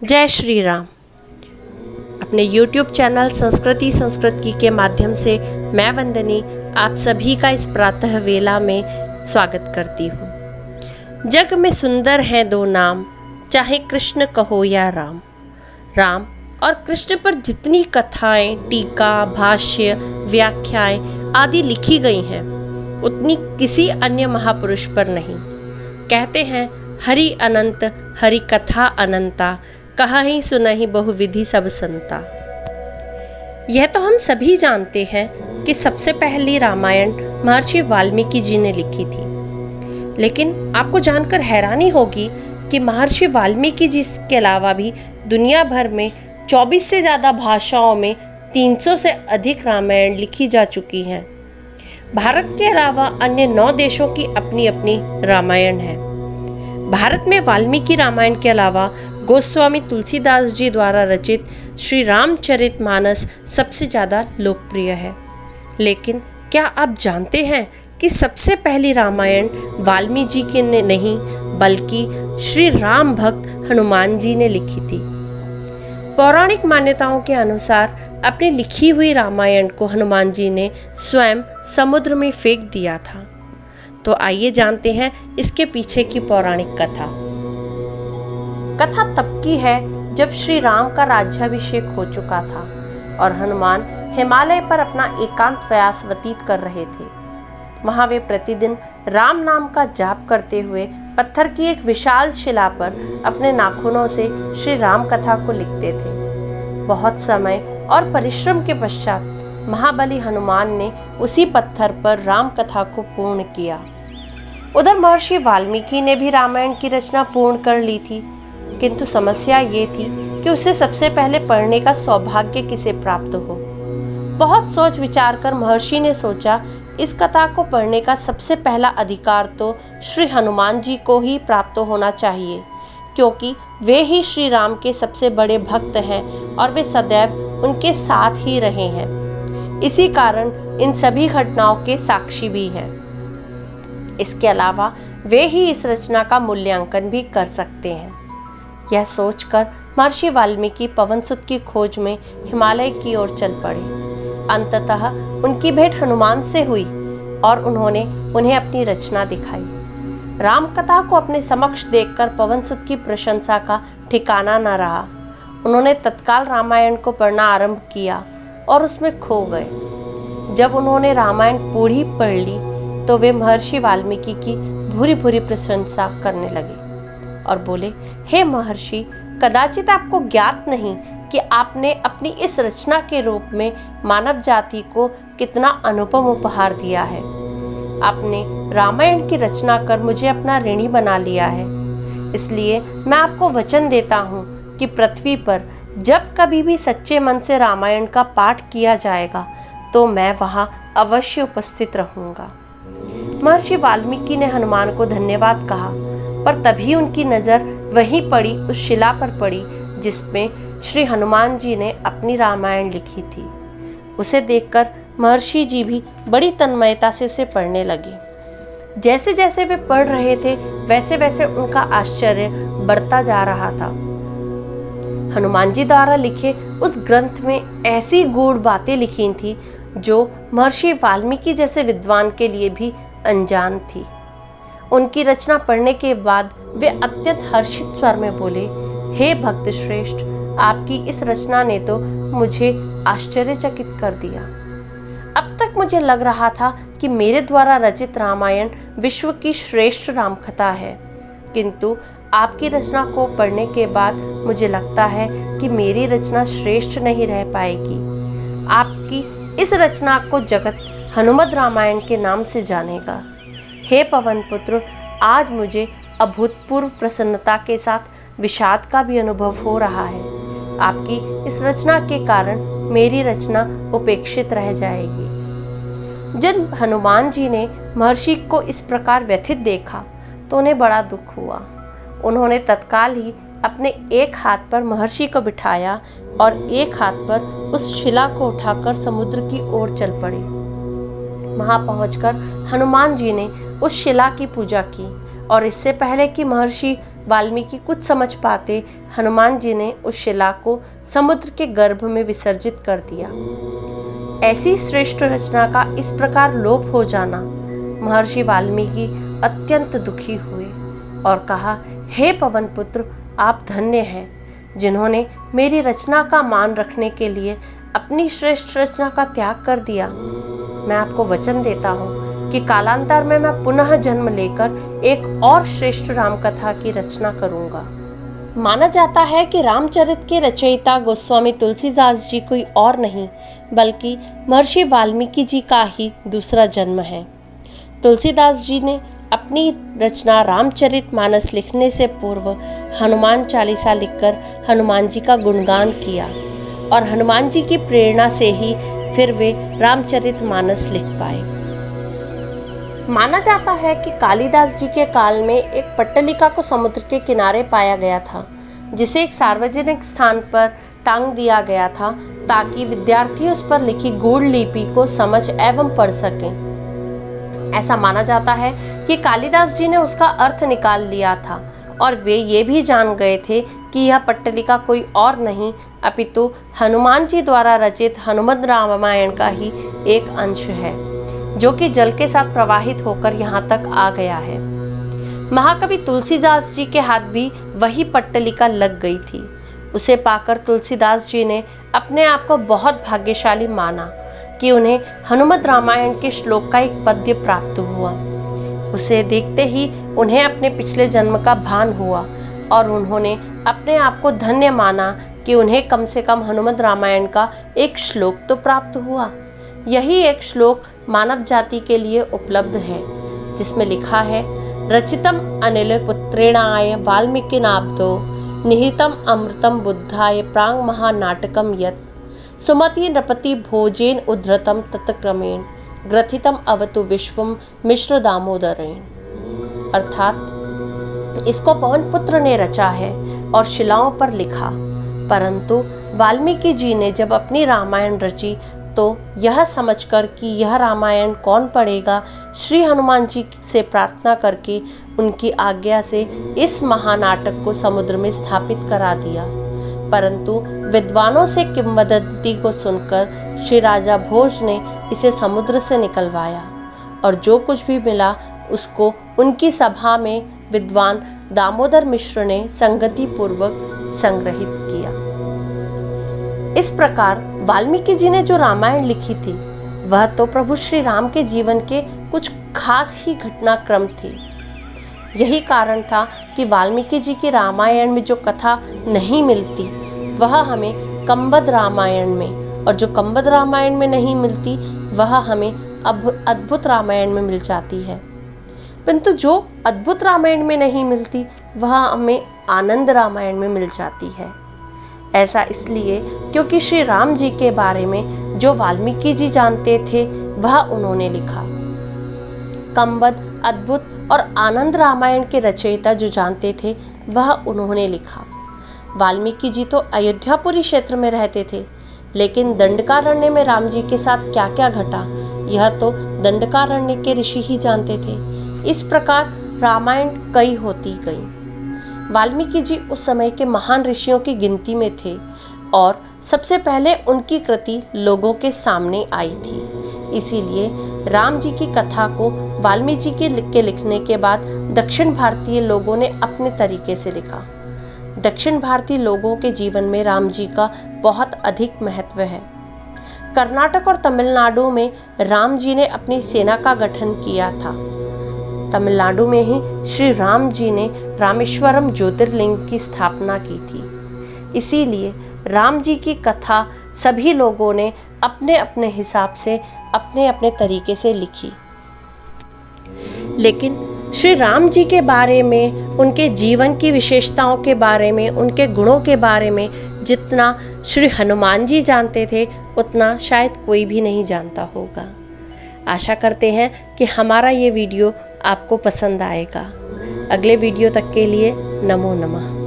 जय श्री राम। अपने YouTube channel संस्कृति संस्कृति के माध्यम से मैं वंदनी आप सभी का इस प्रातः वेला में स्वागत करती हूँ। जग में सुंदर हैं दो नाम, चाहे कृष्ण कहो या राम। राम और कृष्ण पर जितनी कथाएं, टीका, भाष्य, व्याख्याएं आदि लिखी गई हैं, उतनी किसी अन्य महापुरुष पर नहीं। कहते हैं हरि अनंत, हरि कथा अनंता, कहाहि सुनहि बहुविधि सब संता। यह तो हम सभी जानते हैं कि सबसे पहली रामायण महर्षि वाल्मीकि जी ने लिखी थी। लेकिन आपको जानकर हैरानी होगी कि महर्षि वाल्मीकि जी के अलावा भी दुनिया भर में 24 से ज़्यादा भाषाओं में 300 से अधिक रामायण लिखी जा चुकी हैं। भारत के अलावा अन्य 9 देशों की अपनी अपनी रामायण है। भारत में वाल्मीकि रामायण के अलावा गोस्वामी तुलसीदास जी द्वारा रचित श्री रामचरितमानस सबसे ज़्यादा लोकप्रिय है। लेकिन क्या आप जानते हैं कि सबसे पहली रामायण वाल्मीकि जी के ने नहीं बल्कि श्री राम भक्त हनुमान जी ने लिखी थी। पौराणिक मान्यताओं के अनुसार अपनी लिखी हुई रामायण को हनुमान जी ने स्वयं समुद्र में फेंक दिया था। तो आइए जानते हैं इसके पीछे की पौराणिक कथा। कथा तब की है जब श्री राम का राज्याभिषेक हो चुका था और हनुमान हिमालय पर अपना एकांत प्रयास व्यतीत कर रहे थे। वहां वे प्रतिदिन राम नाम का जाप करते हुए पत्थर की एक विशाल शिला पर अपने नाखूनों से श्री राम कथा को लिखते थे। बहुत समय और परिश्रम के पश्चात महाबली हनुमान ने उसी पत्थर पर राम कथा को पूर्ण किया। उधर महर्षि वाल्मीकि ने भी रामायण की रचना पूर्ण कर ली थी, किंतु समस्या ये थी कि उसे सबसे पहले पढ़ने का सौभाग्य किसे प्राप्त हो। बहुत सोच विचार कर महर्षि ने सोचा इस कथा को पढ़ने का सबसे पहला अधिकार तो श्री हनुमान जी को ही प्राप्त होना चाहिए, क्योंकि वे ही श्री राम के सबसे बड़े भक्त हैं और वे सदैव उनके साथ ही रहे हैं। इसी कारण इन सभी घटनाओं के साक्षी भी हैं। इसके अलावा वे ही इस रचना का मूल्यांकन भी कर सकते हैं। यह सोचकर महर्षि वाल्मीकि पवनसुत की खोज में हिमालय की ओर चल पड़े। अंततः उनकी भेंट हनुमान से हुई और उन्होंने उन्हें अपनी रचना दिखाई। राम कथा को अपने समक्ष देखकर पवनसुत की प्रशंसा का ठिकाना न रहा। उन्होंने तत्काल रामायण को पढ़ना आरंभ किया और उसमें खो गए। जब उन्होंने रामायण पूरी पढ़ ली तो वे महर्षि वाल्मीकि की भूरी भूरी प्रशंसा करने लगे और बोले, हे महर्षि, कदाचित आपको ज्ञात नहीं कि आपने अपनी इस रचना के रूप में मानव जाति को कितना अनुपम उपहार दिया है। आपने रामायण की रचना कर मुझे अपना ऋणी बना लिया है। इसलिए मैं आपको वचन देता हूँ कि पृथ्वी पर जब कभी भी सच्चे मन से रामायण का पाठ किया जाएगा तो मैं वहाँ अवश्य उपस्थित रहूँगा। महर्षि वाल्मीकि ने हनुमान को धन्यवाद कहा, पर तभी उनकी नज़र वहीं पड़ी, उस शिला पर पड़ी जिसमें श्री हनुमान जी ने अपनी रामायण लिखी थी। उसे देखकर महर्षि जी भी बड़ी तन्मयता से उसे पढ़ने लगे। जैसे जैसे वे पढ़ रहे थे वैसे वैसे उनका आश्चर्य बढ़ता जा रहा था। हनुमान जी द्वारा लिखे उस ग्रंथ में ऐसी गूढ़ बातें लिखी थी जो महर्षि वाल्मीकि जैसे विद्वान के लिए भी अनजान थी। उनकी रचना पढ़ने के बाद वे अत्यंत हर्षित स्वर में बोले, हे भक्त श्रेष्ठ, आपकी इस रचना ने तो मुझे आश्चर्यचकित कर दिया। अब तक मुझे लग रहा था कि मेरे द्वारा रचित रामायण विश्व की श्रेष्ठ रामकथा है, किंतु आपकी रचना को पढ़ने के बाद मुझे लगता है कि मेरी रचना श्रेष्ठ नहीं रह पाएगी। आपकी इस रचना को जगत हनुमद रामायण के नाम से जानेगा। हे पवन पुत्र, आज मुझे अभूतपूर्व प्रसन्नता के साथ विषाद का भी अनुभव हो रहा है। आपकी इस रचना के कारण मेरी रचना उपेक्षित रह जाएगी। जब हनुमान जी ने महर्षि को इस प्रकार व्यथित देखा तो उन्हें बड़ा दुख हुआ। उन्होंने तत्काल ही अपने एक हाथ पर महर्षि को बिठाया और एक हाथ पर उस शिला को उठाकर समुद्र की ओर चल पड़े। वहां पहुंचकर हनुमान जी ने उस शिला की पूजा की और इससे पहले कि महर्षि वाल्मीकि कुछ समझ पाते हनुमान जी ने उस शिला को समुद्र के गर्भ में विसर्जित कर दिया। ऐसी श्रेष्ठ रचना का इस प्रकार लोप हो जाना महर्षि वाल्मीकि अत्यंत दुखी हुए और कहा, हे पवन पुत्र, आप धन्य हैं जिन्होंने मेरी रचना का मान रखने के लिए अपनी श्रेष्ठ रचना का त्याग कर दिया। मैं आपको वचन देता हूँ कि कालांतर में मैं पुनः जन्म लेकर एक और श्रेष्ठ राम कथा की रचना करूंगा। माना जाता है कि रामचरित के रचयिता गोस्वामी तुलसीदास जी कोई और नहीं बल्कि महर्षि वाल्मीकि जी का ही दूसरा जन्म है। तुलसीदास जी ने अपनी रचना रामचरित मानस लिखने से पूर्व हनुमान चालीसा लिखकर हनुमान जी का गुणगान किया और हनुमान जी की प्रेरणा से ही फिर वे रामचरित मानस लिख पाए। माना जाता है कि कालिदास जी के काल में एक पट्टलिका को समुद्र के किनारे पाया गया था, जिसे एक सार्वजनिक स्थान पर टांग दिया गया था ताकि विद्यार्थी उस पर लिखी गूढ़ लिपि को समझ एवं पढ़ सकें। ऐसा माना जाता है कि कालिदास जी ने उसका अर्थ निकाल लिया था और वे ये भी जान गए थे कि यह पट्टलिका कोई और नहीं अपितु हनुमान जी द्वारा रचित हनुमद रामायण का ही एक अंश है, जो कि जल के साथ प्रवाहित होकर यहाँ तक आ गया है। महाकवि तुलसीदास जी के हाथ भी वही पट्टलिका लग गई थी। उसे पाकर तुलसीदास जी ने अपने आप को बहुत भाग्यशाली माना कि उन्हें हनुमद रामायण के श्लोक का एक पद्य प्राप्त हुआ। उसे देखते ही उन्हें अपने पिछले जन्म का भान हुआ और उन्होंने अपने आप को धन्य माना कि उन्हें कम से कम हनुमद रामायण का एक श्लोक तो प्राप्त हुआ। यही एक श्लोक मानव जाति के लिए उपलब्ध है, जिसमें लिखा है, रचितम अनिल पुत्रेणाय वाल्मीकि नाब्दो निहितम अमृतम बुद्धाय प्रांग महानाटकम यत् सुमति नृपति भोजेन उद्धृतम तत्क्रमेण ग्रथितम अवतु विश्वम मिश्र दामोदरेण। अर्थात इसको पवन पुत्र ने रचा है और शिलाओं पर लिखा, परंतु वाल्मीकि जी ने जब अपनी रामायण रची तो यह समझकर कि यह रामायण कौन पढ़ेगा, श्री हनुमान जी से प्रार्थना करके उनकी आज्ञा से इस महानाटक को समुद्र में स्थापित करा दिया। परंतु विद्वानों से किंवदंती को सुनकर श्री राजा भोज ने इसे समुद्र से निकलवाया और जो कुछ भी मिला उसको उनकी सभा में विद्वान दामोदर मिश्र ने संगति पूर्वक संग्रहित किया। इस प्रकार वाल्मीकि जी ने जो रामायण लिखी थी वह तो प्रभु श्री राम के जीवन के कुछ खास ही घटनाक्रम थे। यही कारण था कि वाल्मीकि जी की रामायण में जो कथा नहीं मिलती वह हमें कंबद रामायण में, और जो कंबद रामायण में नहीं मिलती वह हमें अद्भुत रामायण में मिल जाती है। परंतु जो अद्भुत रामायण में नहीं मिलती वह हमें आनंद रामायण में मिल जाती है। ऐसा इसलिए क्योंकि श्री राम जी के बारे में जो वाल्मीकि जी जानते थे वह उन्होंने लिखा। कंबद, अद्भुत और आनंद रामायण के रचयिता जो जानते थे वह उन्होंने लिखा। वाल्मीकि जी तो अयोध्यापुरी क्षेत्र में रहते थे, लेकिन दंडकारण्य में राम जी के साथ क्या क्या घटा यह तो दंडकारण्य के ऋषि ही जानते थे। इस प्रकार रामायण कई होती गई। वाल्मीकि जी उस समय के महान ऋषियों की गिनती में थे और सबसे पहले उनकी कृति लोगों के सामने आई थी। इसीलिए राम जी की कथा को वाल्मीकि जी के लिखने के बाद दक्षिण भारतीय लोगों ने अपने तरीके से लिखा। दक्षिण भारतीय लोगों के जीवन में राम जी का बहुत अधिक महत्व है। कर्नाटक और तमिलनाडु में राम जी ने अपनी सेना का गठन किया था। तमिलनाडु में ही श्री राम जी ने रामेश्वरम ज्योतिर्लिंग की स्थापना की थी। इसीलिए राम जी की कथा सभी लोगों ने अपने अपने हिसाब से अपने अपने तरीके से लिखी। लेकिन श्री राम जी के बारे में, उनके जीवन की विशेषताओं के बारे में, उनके गुणों के बारे में जितना श्री हनुमान जी जानते थे उतना शायद कोई भी नहीं जानता होगा। आशा करते हैं कि हमारा ये वीडियो आपको पसंद आएगा। अगले वीडियो तक के लिए नमो नमः।